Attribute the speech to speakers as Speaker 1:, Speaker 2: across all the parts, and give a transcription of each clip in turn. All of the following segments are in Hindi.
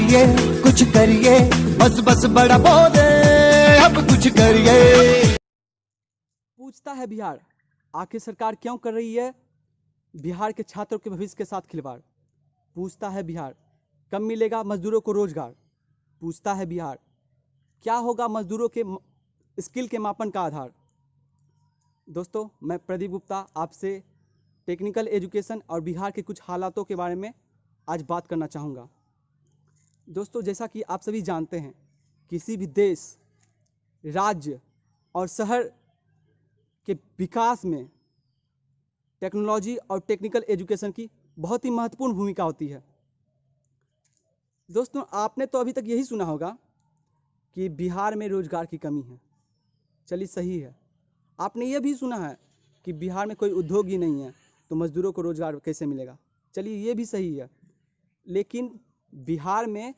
Speaker 1: करिए कुछ करिए, बस बस बड़ा बोले अब कुछ करिए।
Speaker 2: पूछता है बिहार, आखिर सरकार क्यों कर रही है बिहार के छात्रों के भविष्य के साथ खिलवाड़। पूछता है बिहार, कब मिलेगा मजदूरों को रोजगार। पूछता है बिहार, क्या होगा मजदूरों के स्किल के मापन का आधार। दोस्तों, मैं प्रदीप गुप्ता आपसे टेक्निकल एजुकेशन और बिहार के कुछ हालातों के बारे में आज बात करना चाहूँगा। दोस्तों, जैसा कि आप सभी जानते हैं, किसी भी देश, राज्य और शहर के विकास में टेक्नोलॉजी और टेक्निकल एजुकेशन की बहुत ही महत्वपूर्ण भूमिका होती है। दोस्तों, आपने तो अभी तक यही सुना होगा कि बिहार में रोजगार की कमी है। चलिए, सही है। आपने ये भी सुना है कि बिहार में कोई उद्योग ही नहीं है तो मजदूरों को रोजगार कैसे मिलेगा। चलिए, ये भी सही है। लेकिन बिहार में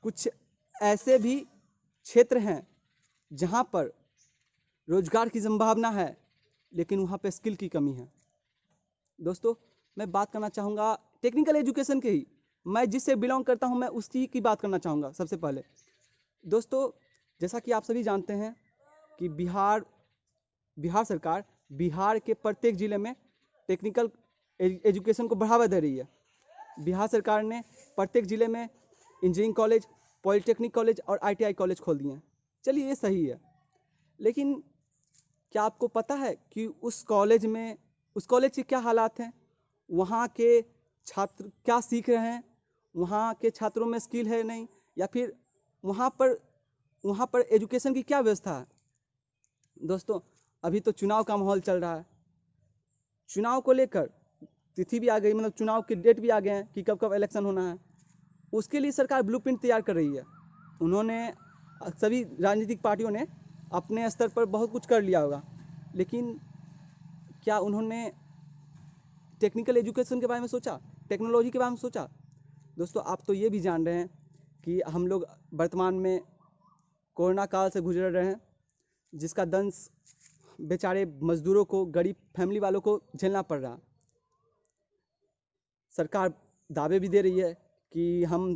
Speaker 2: कुछ ऐसे भी क्षेत्र हैं जहां पर रोजगार की संभावना है, लेकिन वहां पर स्किल की कमी है। दोस्तों, मैं बात करना चाहूँगा टेक्निकल एजुकेशन के ही। मैं जिससे बिलोंग करता हूं, मैं उसी की बात करना चाहूँगा सबसे पहले। दोस्तों, जैसा कि आप सभी जानते हैं कि बिहार सरकार बिहार के प्रत्येक ज़िले में टेक्निकल एजुकेशन को बढ़ावा दे रही है। बिहार सरकार ने प्रत्येक ज़िले में इंजीनियरिंग कॉलेज, पॉलिटेक्निक कॉलेज और ITI कॉलेज खोल दिए हैं। चलिए, ये सही है। लेकिन क्या आपको पता है कि उस कॉलेज के क्या हालात हैं, वहाँ के छात्र क्या सीख रहे हैं, वहाँ के छात्रों में स्किल है नहीं, या फिर वहाँ पर एजुकेशन की क्या व्यवस्था है। दोस्तों, अभी तो चुनाव का माहौल चल रहा है। चुनाव को लेकर तिथि भी आ गई, मतलब चुनाव के डेट भी आ गए हैं कि कब कब इलेक्शन होना है। उसके लिए सरकार ब्लूप्रिंट तैयार कर रही है। उन्होंने, सभी राजनीतिक पार्टियों ने अपने स्तर पर बहुत कुछ कर लिया होगा, लेकिन क्या उन्होंने टेक्निकल एजुकेशन के बारे में सोचा, टेक्नोलॉजी के बारे में सोचा। दोस्तों, आप तो ये भी जान रहे हैं कि हम लोग वर्तमान में कोरोना काल से गुजर रहे हैं, जिसका दंश बेचारे मजदूरों को, गरीब फैमिली वालों को झेलना पड़ रहा। सरकार दावे भी दे रही है कि हम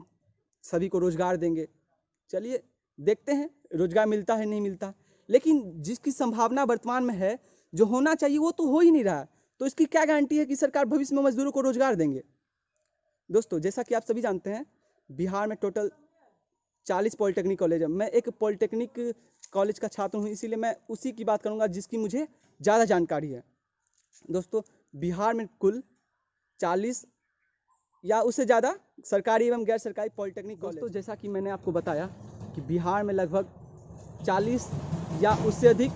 Speaker 2: सभी को रोजगार देंगे। चलिए, देखते हैं रोजगार मिलता है नहीं मिलता। लेकिन जिसकी संभावना वर्तमान में है, जो होना चाहिए वो तो हो ही नहीं रहा, तो इसकी क्या गारंटी है कि सरकार भविष्य में मजदूरों को रोजगार देंगे। दोस्तों, जैसा कि आप सभी जानते हैं, बिहार में टोटल 40 पॉलिटेक्निक कॉलेज है। मैं एक पॉलिटेक्निक कॉलेज का छात्र हूँ, इसीलिए मैं उसी की बात करूँगा जिसकी मुझे ज़्यादा जानकारी है। दोस्तों, बिहार में कुल 40 या उससे ज़्यादा सरकारी एवं गैर सरकारी पॉलिटेक्निक कॉलेज। दोस्तों, जैसा कि मैंने आपको बताया कि बिहार में लगभग 40 या उससे अधिक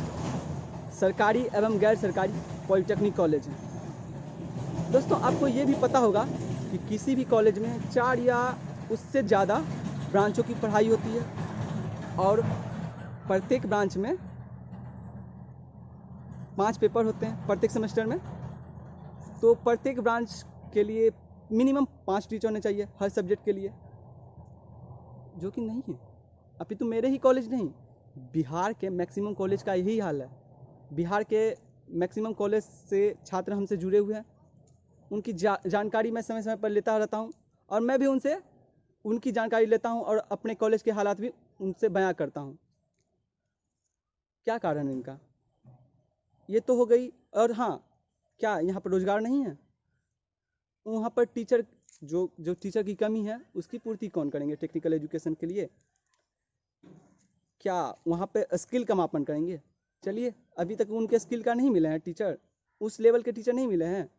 Speaker 2: सरकारी एवं गैर सरकारी पॉलिटेक्निक कॉलेज हैं। दोस्तों, आपको ये भी पता होगा कि किसी भी कॉलेज में 4 या उससे ज़्यादा ब्रांचों की पढ़ाई होती है, और प्रत्येक ब्रांच में 5 पेपर होते हैं प्रत्येक सेमेस्टर में। तो प्रत्येक ब्रांच के लिए मिनिमम 5 टीचर होने चाहिए हर सब्जेक्ट के लिए, जो कि नहीं है। अभी तो मेरे ही कॉलेज नहीं, बिहार के मैक्सिमम कॉलेज का यही हाल है। बिहार के मैक्सिमम कॉलेज से छात्र हमसे जुड़े हुए हैं, उनकी जानकारी मैं समय समय पर लेता रहता हूं, और मैं भी उनसे उनकी जानकारी लेता हूं और अपने कॉलेज के हालात भी उनसे बयां करता हूं। क्या कारण है इनका, ये तो हो गई। और हाँ, क्या यहाँ पर रोजगार नहीं है? वहाँ पर टीचर, जो टीचर की कमी है, उसकी पूर्ति कौन करेंगे टेक्निकल एजुकेशन के लिए? क्या वहाँ पे स्किल का मापन करेंगे? चलिए, अभी तक उनके स्किल का नहीं मिले हैं टीचर, उस लेवल के टीचर नहीं मिले हैं।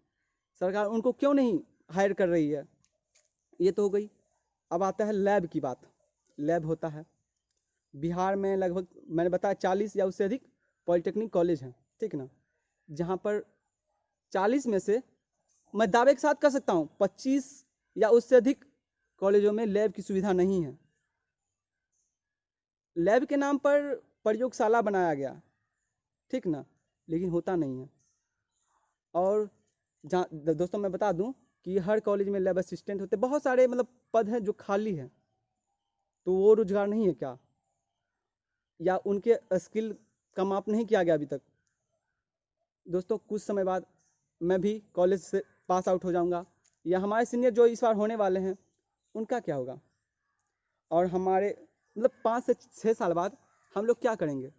Speaker 2: सरकार उनको क्यों नहीं हायर कर रही है? ये तो हो गई। अब आता है लैब की बात। लैब होता है बिहार में, लगभग मैंने बताया 40 या उससे अधिक पॉलिटेक्निक कॉलेज हैं, ठीक ना, जहाँ पर 40 में से मैं दावे के साथ कह सकता हूँ 25 या उससे अधिक कॉलेजों में लैब की सुविधा नहीं है। लैब के नाम पर प्रयोगशाला बनाया गया, ठीक ना, लेकिन होता नहीं है। और दोस्तों, मैं बता दूं कि हर कॉलेज में लैब असिस्टेंट होते, बहुत सारे मतलब पद हैं जो खाली हैं, तो वो रोजगार नहीं है क्या? या उनके स्किल का माप नहीं किया गया अभी तक? दोस्तों, कुछ समय बाद मैं भी कॉलेज से पास आउट हो जाऊंगा, या हमारे सीनियर जो इस बार होने वाले हैं, उनका क्या होगा? और हमारे मतलब 5 से 6 साल बाद हम लोग क्या करेंगे?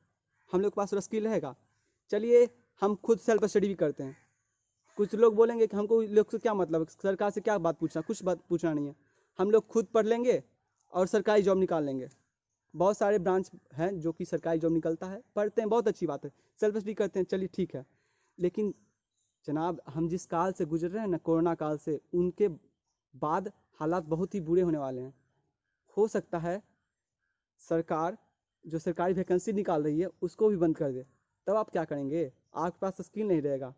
Speaker 2: हम लोग के पास स्किल रहेगा? चलिए हम खुद सेल्फ स्टडी भी करते हैं। कुछ लोग बोलेंगे कि हमको लोग से क्या मतलब है, सरकार से क्या बात पूछना, कुछ बात पूछना नहीं है। हम लोग खुद पढ़ लेंगे और सरकारी जॉब निकाल लेंगे। बहुत सारे ब्रांच हैं जो कि सरकारी जॉब निकलता है, पढ़ते हैं, बहुत अच्छी बात है, सेल्फ स्टडी करते हैं, चलिए ठीक है। लेकिन जनाब हम जिस काल से गुजर रहे हैं ना, कोरोना काल से, उनके बाद हालात बहुत ही बुरे होने वाले हैं। हो सकता है सरकार जो सरकारी वैकेंसी निकाल रही है उसको भी बंद कर दे, तब आप क्या करेंगे? आपके पास स्किल नहीं रहेगा।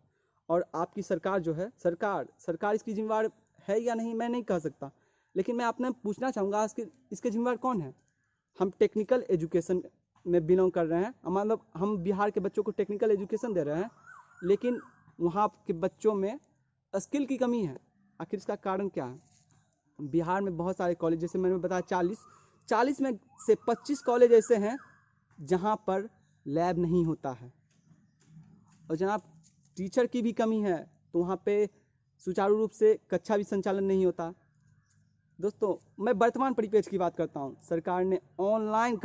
Speaker 2: और आपकी सरकार जो है, सरकार इसकी जिम्मेवार है या नहीं मैं नहीं कह सकता, लेकिन मैं आपने पूछना चाहूँगा इसके जिम्मेवार कौन है? हम टेक्निकल एजुकेशन में बिलोंग कर रहे हैं, मतलब हम बिहार के बच्चों को टेक्निकल एजुकेशन दे रहे हैं, लेकिन वहाँ के बच्चों में स्किल की कमी है। आखिर इसका कारण क्या है? बिहार में बहुत सारे कॉलेज, जैसे मैंने बताया 40 में से 25 कॉलेज ऐसे हैं जहाँ पर लैब नहीं होता है। और जनाब टीचर की भी कमी है, तो वहाँ पे सुचारू रूप से कक्षा भी संचालन नहीं होता। दोस्तों मैं वर्तमान परिप्रेक्ष्य की बात करता हूँ। सरकार ने ऑनलाइन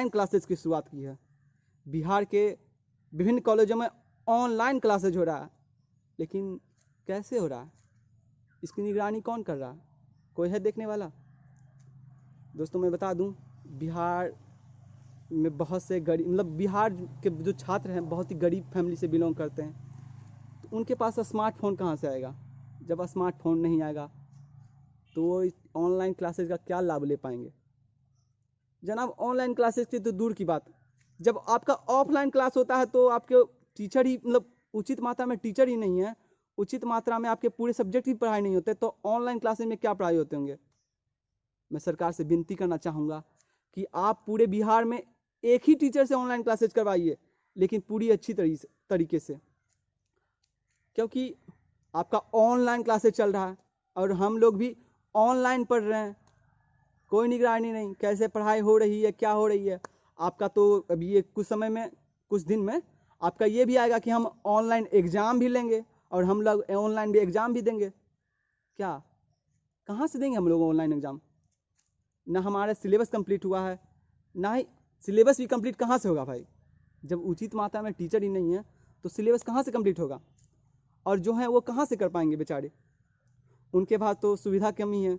Speaker 2: क्लासेज की शुरुआत की है। बिहार के विभिन्न कॉलेजों में ऑनलाइन क्लासेज हो रहा है, लेकिन कैसे हो रहा है? इसकी निगरानी कौन कर रहा है? कोई है देखने वाला? दोस्तों मैं बता दूं, बिहार में बहुत से गरीब, मतलब बिहार के जो छात्र हैं बहुत ही गरीब फैमिली से बिलोंग करते हैं, तो उनके पास स्मार्टफोन कहाँ से आएगा? जब स्मार्टफोन नहीं आएगा तो वो ऑनलाइन क्लासेज का क्या लाभ ले पाएंगे? जनाब ऑनलाइन क्लासेज की तो दूर की बात, जब आपका ऑफलाइन क्लास होता है तो आपके टीचर ही, मतलब उचित मात्रा में टीचर ही नहीं है, उचित मात्रा में आपके पूरे सब्जेक्ट की पढ़ाई नहीं होते, तो ऑनलाइन क्लासेज में क्या पढ़ाई होते होंगे? मैं सरकार से विनती करना चाहूँगा कि आप पूरे बिहार में एक ही टीचर से ऑनलाइन क्लासेज करवाइए, लेकिन पूरी अच्छी तरीके से, क्योंकि आपका ऑनलाइन क्लासेज चल रहा है और हम लोग भी ऑनलाइन पढ़ रहे हैं, कोई निगरानी नहीं कैसे पढ़ाई हो रही है, क्या हो रही है। आपका तो अभी ये कुछ दिन में आपका ये भी आएगा कि हम ऑनलाइन एग्ज़ाम भी लेंगे और हम लोग ऑनलाइन भी एग्ज़ाम भी देंगे। क्या, कहाँ से देंगे हम लोग ऑनलाइन एग्ज़ाम? ना हमारा सिलेबस कंप्लीट हुआ है, ना ही सिलेबस भी कंप्लीट कहाँ से होगा भाई? जब उचित मात्रा में टीचर ही नहीं है तो सिलेबस कहाँ से कंप्लीट होगा? और जो है वो कहाँ से कर पाएंगे बेचारे? उनके पास तो सुविधा कमी है,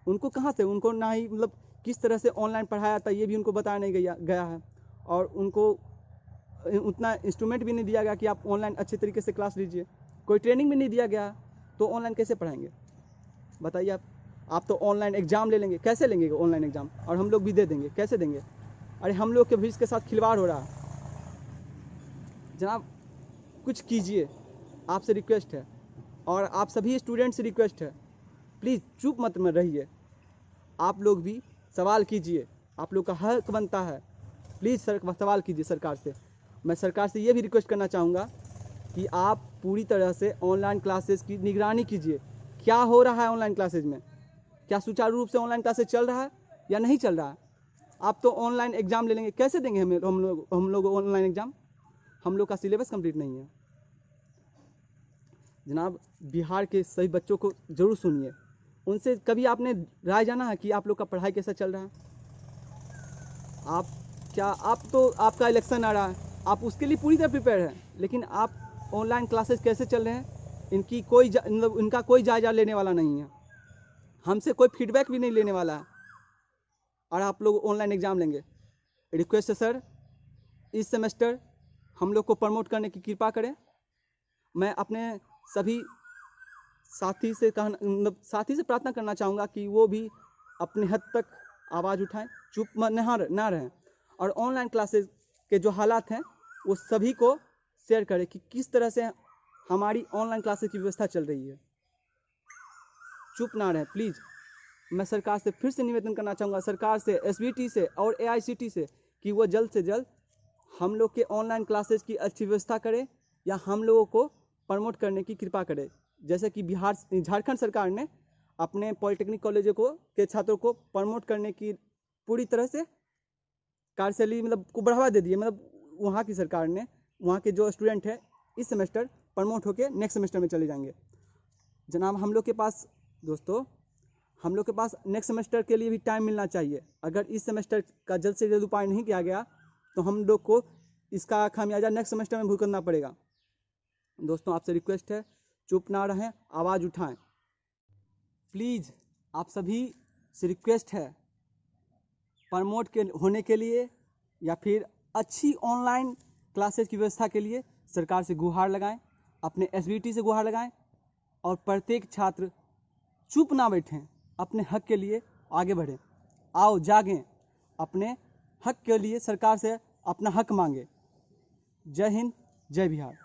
Speaker 2: उनको कहाँ से, उनको ना ही मतलब किस तरह से ऑनलाइन पढ़ाया था ये भी उनको बताया नहीं गया है, और उनको उतना इंस्ट्रूमेंट भी नहीं दिया गया कि आप ऑनलाइन अच्छे तरीके से क्लास लीजिए, कोई ट्रेनिंग भी नहीं दिया गया, तो ऑनलाइन कैसे पढ़ाएंगे बताइए आप तो ऑनलाइन एग्ज़ाम ले लेंगे, कैसे लेंगे ऑनलाइन एग्ज़ाम? और हम लोग भी दे देंगे, कैसे देंगे? अरे हम लोग के भविष्य के साथ खिलवाड़ हो रहा है। जनाब कुछ कीजिए, आपसे रिक्वेस्ट है, और आप सभी स्टूडेंट से रिक्वेस्ट है, प्लीज़ चुप मत में रहिए, आप लोग भी सवाल कीजिए, आप लोग का हक बनता है, प्लीज़ सवाल कीजिए सरकार से। मैं सरकार से ये भी रिक्वेस्ट करना चाहूँगा कि आप पूरी तरह से ऑनलाइन क्लासेस की निगरानी कीजिए, क्या हो रहा है ऑनलाइन क्लासेज में, क्या सुचारू रूप से ऑनलाइन क्लासेज चल रहा है या नहीं चल रहा है? आप तो ऑनलाइन एग्ज़ाम ले लेंगे, कैसे देंगे हम लोग ऑनलाइन एग्ज़ाम? हम लोग का सिलेबस कंप्लीट नहीं है। जनाब बिहार के सभी बच्चों को ज़रूर सुनिए, उनसे कभी आपने राय जाना है कि आप लोग का पढ़ाई कैसा चल रहा है? आप तो आपका इलेक्शन आ रहा है, आप उसके लिए पूरी तरह प्रिपेयर हैं, लेकिन आप ऑनलाइन क्लासेस कैसे चल रहे हैं इनका कोई जायजा लेने वाला नहीं है, हमसे कोई फीडबैक भी नहीं लेने वाला है, और आप लोग ऑनलाइन एग्ज़ाम लेंगे। रिक्वेस्ट है सर, इस सेमेस्टर हम लोग को प्रमोट करने की कृपा करें। मैं अपने सभी साथी से प्रार्थना करना चाहूँगा कि वो भी अपने हद तक आवाज़ उठाएं, चुप ना रहें, और ऑनलाइन क्लासेस के जो हालात हैं वो सभी को शेयर करें कि किस तरह से हमारी ऑनलाइन क्लासेस की व्यवस्था चल रही है। चुप ना रहें प्लीज़। मैं सरकार से फिर से निवेदन करना चाहूँगा, सरकार से, SBT से और AICT से, कि वो जल्द से जल्द हम लोग के ऑनलाइन क्लासेस की अच्छी व्यवस्था करे या हम लोगों को प्रमोट करने की कृपा करे। जैसे कि झारखंड सरकार ने अपने पॉलिटेक्निक कॉलेजों के छात्रों को प्रमोट करने की पूरी तरह से कार्यशैली मतलब को बढ़ावा दे दिए, मतलब वहाँ की सरकार ने, वहाँ के जो स्टूडेंट हैं इस सेमेस्टर प्रमोट होकर नेक्स्ट सेमेस्टर में चले जाएंगे। जनाब हम लोग के पास दोस्तों हम लोग के पास नेक्स्ट सेमेस्टर के लिए भी टाइम मिलना चाहिए। अगर इस सेमेस्टर का जल्द से जल्द उपाय नहीं किया गया तो हम लोग को इसका खामियाजा नेक्स्ट सेमेस्टर में भुगतना पड़ेगा। दोस्तों, आपसे रिक्वेस्ट है, चुप ना रहें, आवाज़ उठाएं। प्लीज़ आप सभी से रिक्वेस्ट है, प्रमोट के होने के लिए या फिर अच्छी ऑनलाइन क्लासेस की व्यवस्था के लिए सरकार से गुहार लगाएं, अपने एसबीटी से गुहार लगाएं और प्रत्येक छात्र चुप ना बैठें, अपने हक के लिए आगे बढ़ें। आओ जागें, अपने हक के लिए सरकार से अपना हक मांगे। जय हिंद, जय बिहार।